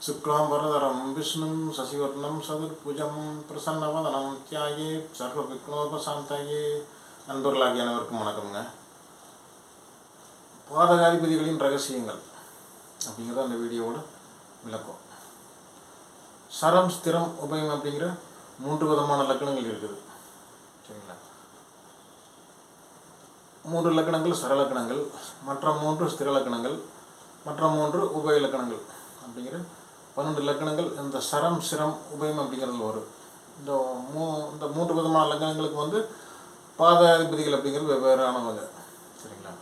शुक्लांबरधरं विष्णुं शशिवर्णं சதுர்புஜம் பிரசன்னவதனம் தியாயே சர்வவிக்னோபசாந்தயே. நண்பர்களாகிய அனைவருக்கும் வணக்கம்ங்க. பாதகாதிபதிகளின் ரகசியங்கள் அப்படிங்கிறத அந்த வீடியோவோட விளக்கம். சரம் ஸ்திரம் உபயம் அப்படிங்கிற 3 விதமான லக்கணங்கள் இருக்குது. சரிங்களா? 3 லக்கணங்கள் சரலக்கணங்கள், மற்ற 3 ஸ்திர லக்கணங்கள், மற்ற 3 உபய லக்கணங்கள் அப்படிங்கிற 12 லக்கணங்கள் இந்த சரம் சிரம் உபயம் அப்படிங்கிறதுல வரும். இந்த 3 விதமான லக்கணங்களுக்கு வந்து பாதாதிபதிகள் அப்படிங்கிறது வெவ்வேறானவங்க. சரிங்களா?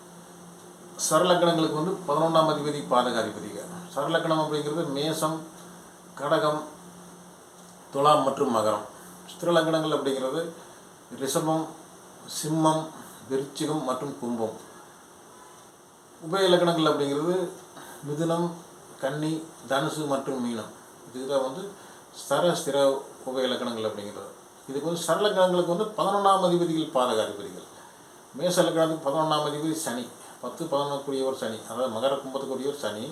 சரலக்கணங்களுக்கு வந்து 11ஆம் அதிபதி பாதகாதிபதிகள். சரலக்கணம் அப்படிங்கிறது மேசம், கடகம், துலாம் மற்றும் மகரம். ஸ்திரலக்கணங்கள் அப்படிங்கிறது ரிஷபம், சிம்மம், விருச்சிகம் மற்றும் கும்பம். உபய இலக்கணங்கள் அப்படிங்கிறது மிதுனம், கன்னி, தனுசு மற்றும் மீனம். இதுதான் வந்து ஸ்திர உபய இலக்கணங்கள் அப்படிங்கிறது. இதுக்கு வந்து சரலக்கணங்களுக்கு வந்து 11ஆம் அதிபதிகள் பாதகாதிபதிகள். மேச இலக்கணத்துக்கு 11ஆம் அதிபதி சனி, 10, 11 கூடியவர் சனி, அதாவது மகர கும்பத்துக்குரியவர் சனி.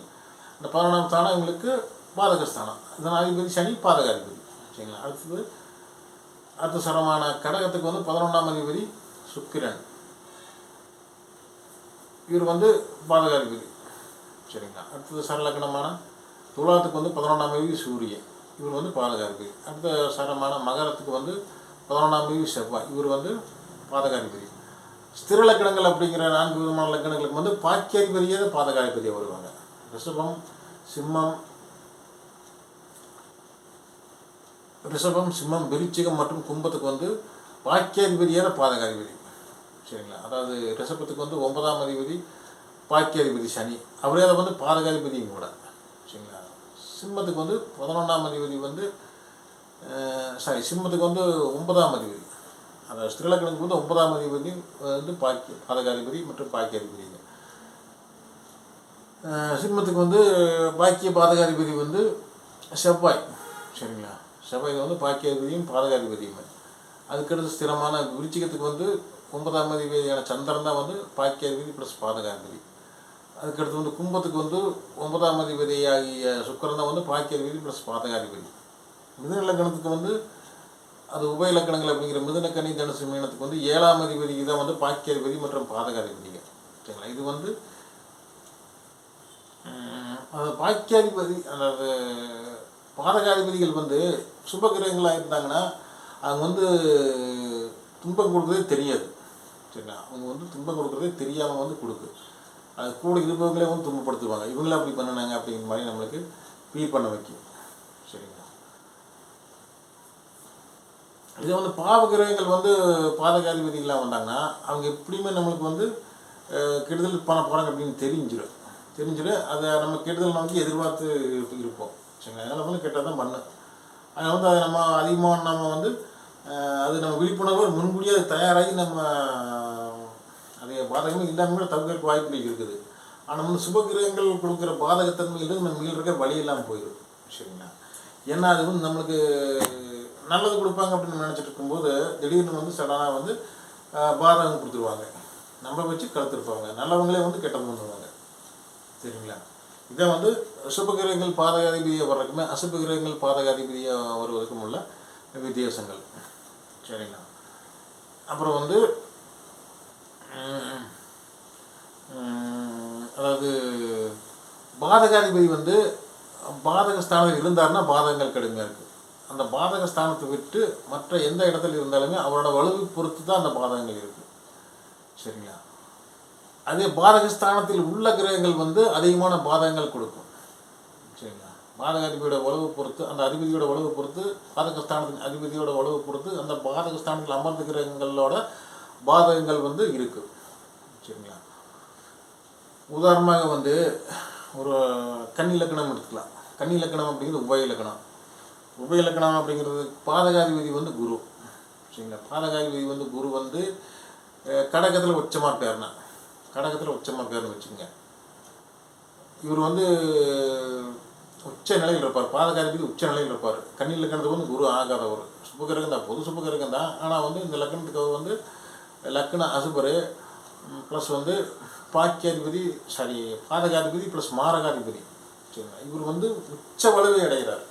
இந்த 11ஆம் ஸ்தானம் இவங்களுக்கு பாதகஸ்தானம். இதன் அதிபதி சனி பாதகாதிபதி. சரிங்களா? அடுத்த சரமான கடகத்துக்கு வந்து 11ஆம் அதிபதி சுக்கிரன், இவர் வந்து பாதகாதிபதி. சரிங்களா? அடுத்தது சரலக்கணமான துலாத்துக்கு வந்து 11ஆம் தேதி சூரியன், இவர் வந்து பாதகாதிபதி. அடுத்த சரமான மகரத்துக்கு வந்து 11ஆம் தேதி செவ்வாய், இவர் வந்து பாதகாதிபதி. ஸ்திர லக்கணங்கள் அப்படிங்கிற 4 விதமான லக்கணங்களுக்கு வந்து பாக்கியாதிபதியாக பாதகாதிபதியாக வருவாங்க. ரிஷபம், சிம்மம், விருச்சிகம் மற்றும் கும்பத்துக்கு வந்து பாக்கியாதிபதியாக பாதகாதிபதி. சரிங்களா? அதாவது ரிஷபத்துக்கு வந்து 9ஆம் அதிபதி பாக்கியாதிபதி சனி, அவரே அதை வந்து பாதகாதிபதியும் கூட. சரிங்களா? சிம்மத்துக்கு வந்து 11ஆம் அதிபதி வந்து சிம்மத்துக்கு வந்து 9ஆம் அதிபதி, அதாவது ஸ்திரலக்கணத்துக்கு வந்து 9ஆம் அதிபதி வந்து பாதகாதிபதி மற்றும் பாக்கியாதிபதிங்க. சிம்மத்துக்கு வந்து பாக்கிய பாதகாதிபதி வந்து செவ்வாய். சரிங்களா? செவ்வாய் வந்து பாக்கியாதிபதியும் பாதகாதிபதியுமே. அதுக்கடுத்து ஸ்திரமான விருச்சிகத்துக்கு வந்து 9ஆம் அதிபதியான சந்திரன் தான் வந்து பாக்கியாதிபதி ப்ளஸ் பாதகாதிபதி. அதுக்கடுத்து வந்து கும்பத்துக்கு வந்து 9ஆம் அதிபதி ஆகிய சுக்கிரன் தான் வந்து பாக்கியாதிபதி ப்ளஸ் பாதகாதிபதி. மிதுன இலக்கணத்துக்கு வந்து அது உபய இலக்கணங்கள் அப்படிங்கிற மிதுன, கன்னி, தனுசு, மீனத்துக்கு வந்து 7ஆம் அதிபதிக்கு தான் வந்து பாக்கியாதிபதி மற்றும் பாதகாதிபதிகள். சரிங்களா? இது வந்து அது பாக்கியாதிபதி, அதாவது பாதகாதிபதிகள் வந்து சுபகிரகங்களாக இருந்தாங்கன்னா அவங்க வந்து துன்பம் கொடுக்குறதே தெரியாது. சரிங்களா? அவங்க வந்து துன்பம் கொடுக்குறதே தெரியாமல் வந்து கொடுக்கு. அது கூட இருப்பவங்களே வந்து துன்பப்படுத்துவாங்க. இவங்களே அப்படி பண்ணினாங்க அப்படிங்கிற மாதிரி நம்மளுக்கு ஃபீல் பண்ண வைக்கும். சரிங்களா? இதே வந்து பாவகிரகங்கள் வந்து பாதகாதிபதிகளாக வந்தாங்கன்னா அவங்க எப்படியுமே நம்மளுக்கு வந்து கெடுதல் பண்ண போகிறாங்க அப்படின்னு தெரிஞ்சிடும். அதை நம்ம கெடுதல் நோக்கி எதிர்பார்த்து இருப்போம். சரிங்களா? அதனால் வந்து கெட்டால் தான் பண்ணு. அதனால் வந்து அதை நம்ம அதிகமாக நம்ம வந்து அது நம்ம விழிப்புணர்வு முன்கூடியே அது தயாராகி நம்ம அதை பாதகமே இல்லாமல் கூட தவிர்க்க வாய்ப்புகள் இருக்குது. ஆனால் வந்து சுபகிரகங்கள் கொடுக்குற பாதகத்தன்மையிலிருந்து நம்ம மீள்றக்க வழி இல்லாமல் போயிடும். சரிங்களா? ஏன்னா அது வந்து நம்மளுக்கு நல்லது கொடுப்பாங்க அப்படின்னு நம்ம நினச்சிட்டு இருக்கும்போது திடீர்னு வந்து சடனாக வந்து பாதகம் கொடுத்துருவாங்க. நம்ம வச்சு கழுத்துருப்பாங்க. நல்லவங்களே வந்து கெட்டது பண்ணுவாங்க. சரிங்களா? இதை வந்து சுபகிரகங்கள் பாதகாதிபதியாக வர்றதுக்குமே அசுபகிரகங்கள் பாதகாதிபதியாக வருவதற்கும் உள்ள வித்தியாசங்கள். சரிங்களா? அப்புறம் வந்து அதாவது பாதகாதிபதி வந்து பாதகஸ்தானத்தில் இருந்தார்னா பாதகங்கள் கடுமையாக இருக்குது. அந்த பாதகஸ்தானத்தை விட்டு மற்ற எந்த இடத்துல இருந்தாலுமே அவரோட வலுவை பொறுத்து தான் அந்த பாதகங்கள் இருக்குது. சரிங்களா? அதே பாதகஸ்தானத்தில் உள்ள கிரகங்கள் வந்து அதிகமான பாதகங்கள் கொடுக்கும். சரிங்களா? பாதகாதிபதியோட வலுவை பொறுத்து, அந்த அதிபதியோட வலுவை பொறுத்து, பாதகஸ்தானத்தின் அதிபதியோட வலுவை பொறுத்து அந்த பாதகஸ்தானத்தில் அமர்ந்த கிரகங்களோட பாதகங்கள் வந்து இருக்குது. சரிங்களா? உதாரணமாக வந்து ஒரு கன்னி இலக்கணம் எடுத்துக்கலாம். கன்னி இலக்கணம் அப்படிங்கிறது உபய இலக்கணம். உபய இலக்கணம் அப்படிங்கிறது பாதகாதிபதி வந்து குரு. சரிங்களா? பாதகாதிபதி வந்து குரு வந்து கடகத்தில் உச்சமாக இருக்காருன்னு வச்சுக்கோங்க. இவர் வந்து உச்ச நிலையில் இருப்பார். பாதகாதிபதி உச்ச நிலையில் இருப்பார். கன்னி இலக்கணத்துக்கு வந்து குரு ஆகாத ஒரு சுபகிரகம் தான், பொது சுபகிரகம் தான். ஆனால் வந்து இந்த லக்கணத்துக்கு வந்து லக்ன அசுபர் ப்ளஸ் வந்து பாக்கியாதிபதி பாதகாதிபதி ப்ளஸ் மாரகாதிபதி. சரிங்களா. இவர் வந்து உச்ச வலுவை அடைகிறார்.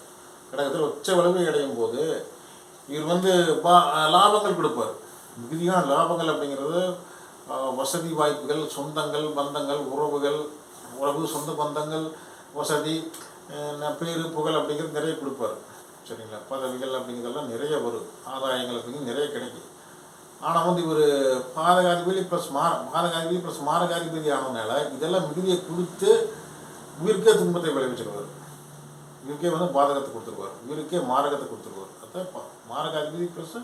கடகத்தில் உச்ச வலுவை அடையும் போது இவர் வந்து லாபங்கள் கொடுப்பார். மிகுதியான லாபங்கள் அப்படிங்கிறது வசதி வாய்ப்புகள், சொந்தங்கள், பந்தங்கள், உறவு, சொந்த பந்தங்கள், வசதி, பேரு, புகழ் அப்படிங்கிறது நிறைய கொடுப்பார். சரிங்களா. பதவிகள் அப்படிங்கிறதெல்லாம் நிறைய வரும், ஆதாயங்கள் அப்படிங்கிறது நிறைய கிடைக்கும். ஆனால் வந்து இவர் பாதகாதிபதி ப்ளஸ் மாரகாதிபதி ஆனதுனால இதெல்லாம் மிகுதியை கொடுத்து இவருக்கே துன்பத்தை விளைவிச்சிருவார். இவருக்கே வந்து பாதகத்தை கொடுத்துருவார், இவருக்கே மாரகத்தை கொடுத்துருவார். அதான் மாரகாதிபதி ப்ளஸ்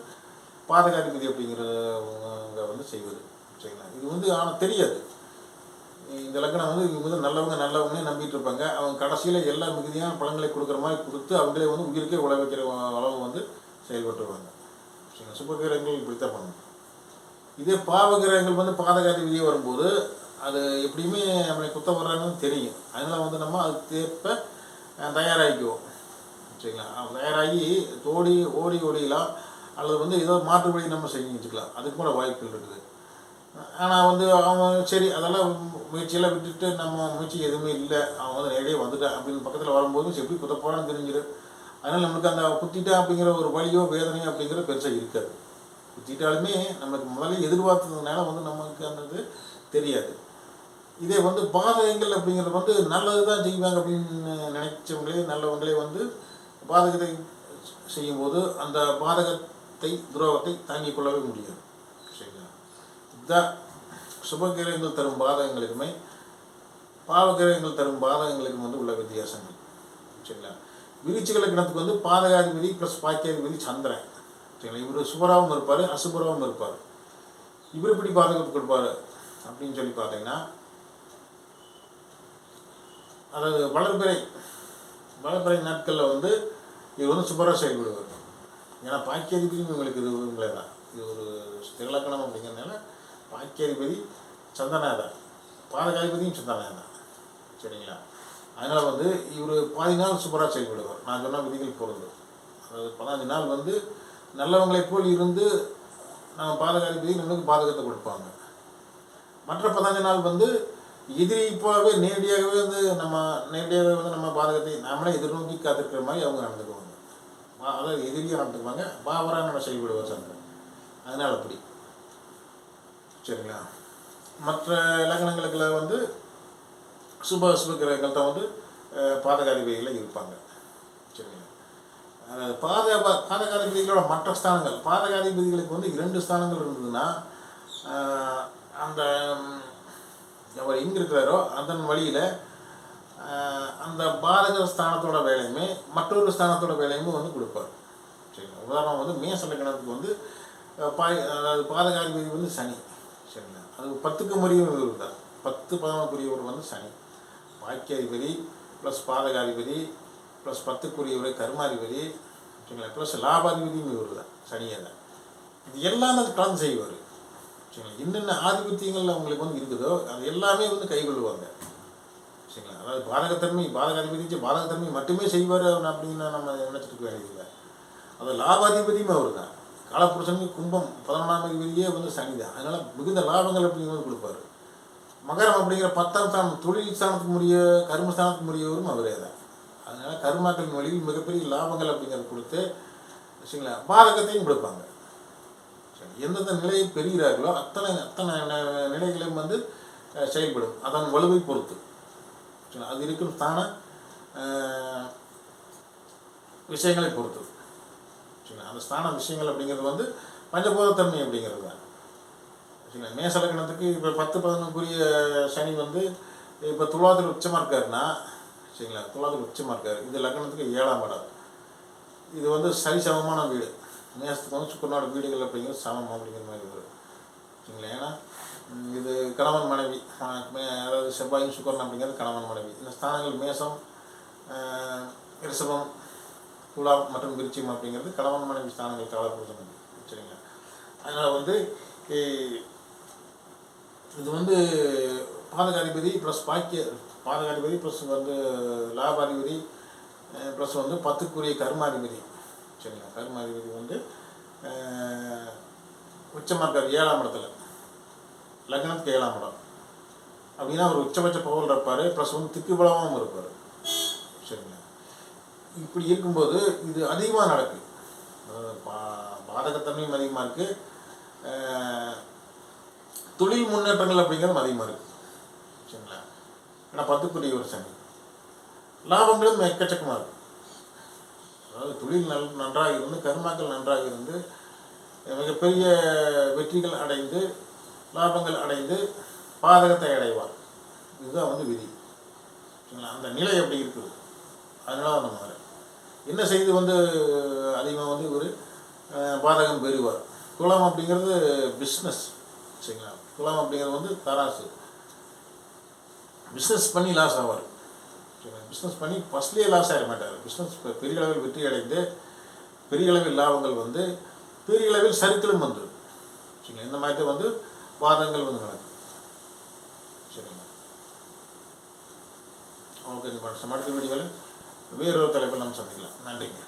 பாதகாதிபதி அப்படிங்கிறவங்க வந்து செய்வது. சரிங்களா. இது வந்து ஆனால் தெரியாது. இந்த லக்னம் வந்து இவங்க வந்து நல்லவங்கன்னே நம்பிட்டு இருப்பாங்க. அவங்க கடைசியில் எல்லா மிகுதியான பலன்களை கொடுக்குற மாதிரி கொடுத்து அவங்களே வந்து உயிருக்கே உழைக்கிற அளவு வந்து செயல்பட்டுருவாங்க. சரிங்களா. சுபகிரகங்கள் இப்படித்தான் பண்ணணும். இதே பாவகிரகங்கள் வந்து பாதகாதிபதியே வரும்போது அது எப்படியுமே நம்மளை குத்த வர்றாங்கன்னு தெரியும். அதனால் வந்து நம்ம அதுக்கு ஏற்ப தயாராகிக்குவோம். சரிங்களா. தயாராகி ஓடிலாம் அல்லது வந்து ஏதோ மாற்றுபடி நம்ம செஞ்சு வச்சுக்கலாம். அதுக்கு கூட வாய்ப்புகள் இருக்குது. ஆனால் வந்து அவன் சரி அதெல்லாம் முயற்சியெல்லாம் விட்டுட்டு நம்ம முயற்சி எதுவுமே இல்லை, அவன் வந்து நேரடியாக வந்துட்டான் அப்படின்னு பக்கத்தில் வரும்போது எப்படி குத்த போகிறான்னு தெரிஞ்சிடும். அதனால் நம்மளுக்கு அந்த குத்திட்டான் அப்படிங்கிற ஒரு வலியோ வேதனையோ அப்படிங்கிறது பெருசாக இருக்காது. குத்திட்டாலுமே நம்மளுக்கு முதல்ல எதிர்பார்த்ததுனால வந்து நமக்கு அந்த இது தெரியாது. இதே வந்து பாதகங்கள் அப்படிங்கிறது வந்து நல்லது தான் செய்வாங்க அப்படின்னு நினைச்சவங்களே நல்லவங்களே வந்து பாதகத்தை செய்யும்போது அந்த பாதகத்தை துரோகத்தை தாங்கிக் கொள்ளவே முடியாது. சரிங்களா. இதுதான் சுபகிரகங்கள் தரும் பாதகங்களுக்குமே பாவகிரகங்கள் தரும் பாதகங்களுக்கும் வந்து உள்ள வித்தியாசங்கள். சரிங்களா. விருச்சிக லக்னத்துக்கு வந்து பாதகாதிபதி ப்ளஸ் பாக்கியாதிபதி சந்திரன். சரிங்களா. இவர் சுபராகவும் இருப்பார், அசுபராகவும் இருப்பார். இவர் எப்படி பாதகத்தை கொடுப்பார் அப்படின்னு சொல்லி பார்த்தீங்கன்னா, அதாவது வளர்பிறை நாட்களில் வந்து இவர் வந்து சுபராக செயல்படுவார். ஏன்னா பாக்கியாதிபதியும் இவங்களுக்கு இவங்களே தான். இது ஒரு திரலக்கணம் அப்படிங்கிறதுனால பாக்கியாதிபதி சந்தனா தான், பாதகாதிபதியும் சந்தனா தான். சரிங்களா. அதனால் வந்து இவர் 10 நாள் சுபராக செயல்படுவார். நான் சொன்ன விதிகள் பொருள். அதாவது 15 நாள் வந்து நல்லவங்களைப் போல் இருந்து நம்ம பாதகாதிபதி நம்மளுக்கு பாதகத்தை கொடுப்பாங்க. மற்ற 15 நாள் வந்து எதிரி போலவே நேரடியாகவே வந்து நம்ம பாதகத்தை நாமளே எதிர்நோக்கி காத்திருக்கிற மாதிரி அவங்க நடந்துக்குவாங்க. அதாவது எதிரியாக நடந்துக்குவாங்க, பாவராக நம்ம செயல்படுவார் சந்திரன். அதனால் அப்படி. சரிங்களா. மற்ற லக்னங்களுக்குள்ள வந்து சுப கிரகங்கள் தான் வந்து பாதகாதிபதிகளில் இருப்பாங்க. சரிங்களா. அதாவது பாதகாதிபதிகளோட மற்ற ஸ்தானங்கள், பாதகாதிபதிகளுக்கு வந்து 2 ஸ்தானங்கள் இருந்ததுன்னா அந்த அவர் எங்கே இருக்கிறாரோ அதன் வழியில் அந்த பாதக ஸ்தானத்தோட வேலையுமே மற்றொரு ஸ்தானத்தோட வேலையுமே வந்து கொடுப்பார். சரிங்களா. உதாரணம் வந்து மேச லக்னத்துக்கு வந்து அதாவது பாதகாதிபதி வந்து சனி. சரிங்களா. அது 10க்கு முறையும் தான், 10-11 வந்து சனி. பாக்கியாதிபதி ப்ளஸ் பாதகாதிபதி ப்ளஸ் 10 கர்மாதிபதி. சரிங்களா. ப்ளஸ் லாபாதிபதியும் இவர் தான், சனியே தான். இது எல்லாமே கலந்து செய்வார். சரிங்களா. என்னென்ன ஆதிபத்தியங்கள் அவங்களுக்கு வந்து இருக்குதோ அது எல்லாமே வந்து கைகொள்ளுவாங்க. சரிங்களா. அதாவது பாதகாதிபதி மட்டுமே செய்வார் அப்படின்னு நம்ம நினச்சிட்டு இருக்க வேண்டியதில்லை. அது லாபாதிபதியும் அவர் தான். காலப்புருஷனுக்கு கும்பம் 11ஆம் அதிபதியே வந்து சனி தான். அதனால் மிகுந்த லாபங்கள் அப்படிங்கிறது கொடுப்பார். மகரம் அப்படிங்கிற 10ஆம் ஸ்தானம், தொழில் ஸ்தானத்துக்கு கர்மஸ்தானத்துக்கு முறையவரும் அவரே தான். அதனால் கர்மாக்களின் வழியில் மிகப்பெரிய லாபங்கள் அப்படிங்கிறத கொடுத்து சரிங்களா பாதகத்தையும் கொடுப்பாங்க. எந்தெந்த நிலையை பெறுகிறார்களோ அத்தனை நிலைகளையும் வந்து செயல்படும் அதன் வலுவை பொறுத்து. அது இருக்கும் ஸ்தான விஷயங்களை பொறுத்து. சரிங்களா. அந்த ஸ்தான விஷயங்கள் அப்படிங்கிறது வந்து பஞ்சபூதத்தன்மை அப்படிங்கிறது தான். சரிங்களா. மேச லக்னத்துக்கு இப்போ 10-11 சனி வந்து இப்போ துலாத்தில் உச்சமாக இருக்காருன்னா, சரிங்களா, துலாத்தில் உச்சமாக இருக்கார். இந்த லக்னத்துக்கு 7ஆம் இடம். இது வந்து சரிசமமான வீடு. மேசத்துக்கு வந்து சுக்கரனோட வீடுகள் அப்படிங்கிறது சமம் அப்படிங்கிற மாதிரி வரும். சரிங்களா. ஏன்னா இது கணவன் மனைவி, அதாவது செவ்வாயும் சுக்கரன் அப்படிங்கிறது கணவன் மனைவி. இந்த ஸ்தானங்கள் மேசம், ரிஷபம், துலாம் மற்றும் விருச்சிகம் அப்படிங்கிறது கணவன் மனைவி ஸ்தானங்கள் காலப்புருஷன். சரிங்களா. அதனால் வந்து இது வந்து பாதகாதிபதி ப்ளஸ் பாதகாதிபதி ப்ளஸ் வந்து லாபாதிபதி ப்ளஸ் வந்து 10 கர்மாதிபதி. சரிங்களா. கர்மாதிபதி வந்து உச்சமாக இருக்கார் 7ஆம் இடத்துல, லக்னத்துக்கு 7ஆம் இடம் அப்படின்னா ஒரு உச்சபட்ச பவல் இருப்பார். ப்ளஸ் வந்து திக்கு பலமாகவும் இருப்பார். சரிங்களா. இப்படி இருக்கும்போது இது அதிகமாக நடக்குது. பாதகத்தன்மையும் அதிகமாக இருக்குது, தொழில் முன்னேற்றங்கள் அப்படிங்கிறதும் அதிகமாக இருக்குது. சரிங்களா. ஆனால் 10 ஒரு சனி, லாபங்களும் எக்கச்சக்கமாக இருக்குது. அதாவது தொழில் நன்றாக இருந்து, கர்மாக்கள் நன்றாக இருந்து, மிகப்பெரிய வெற்றிகள் அடைந்து, லாபங்கள் அடைந்து, பாதகத்தை அடைவார். இதுதான் விதி. சரிங்களா. அந்த நிலை அப்படி இருக்குது. அதனால அந்த மாதிரி என்ன செய்து அதிகமாக ஒரு பாதகம் பெறுவார். துலாம் அப்படிங்கிறது பிஸ்னஸ். சரிங்களா. துலாம் அப்படிங்கிறது தராசு. பிஸ்னஸ் பண்ணி லாஸ் ஆவார். சரிங்களா. பிஸ்னஸ் பண்ணி ஃபஸ்ட்லேயே லாஸ் ஆகிட மாட்டார். பிஸ்னஸ் பெரிய அளவில் வெற்றி அடைந்து, பெரிய அளவில் லாபங்கள் பெரிய அளவில் சறுக்கலும் வந்துடும். சரிங்களா. இந்த மாதிரி பாதங்கள் நடக்கும். சரிங்களா. ஓகே, அடுத்த வீடியோவில் வேறொரு தலைப்பில் நம்ம சந்திக்கலாம். நன்றிங்க.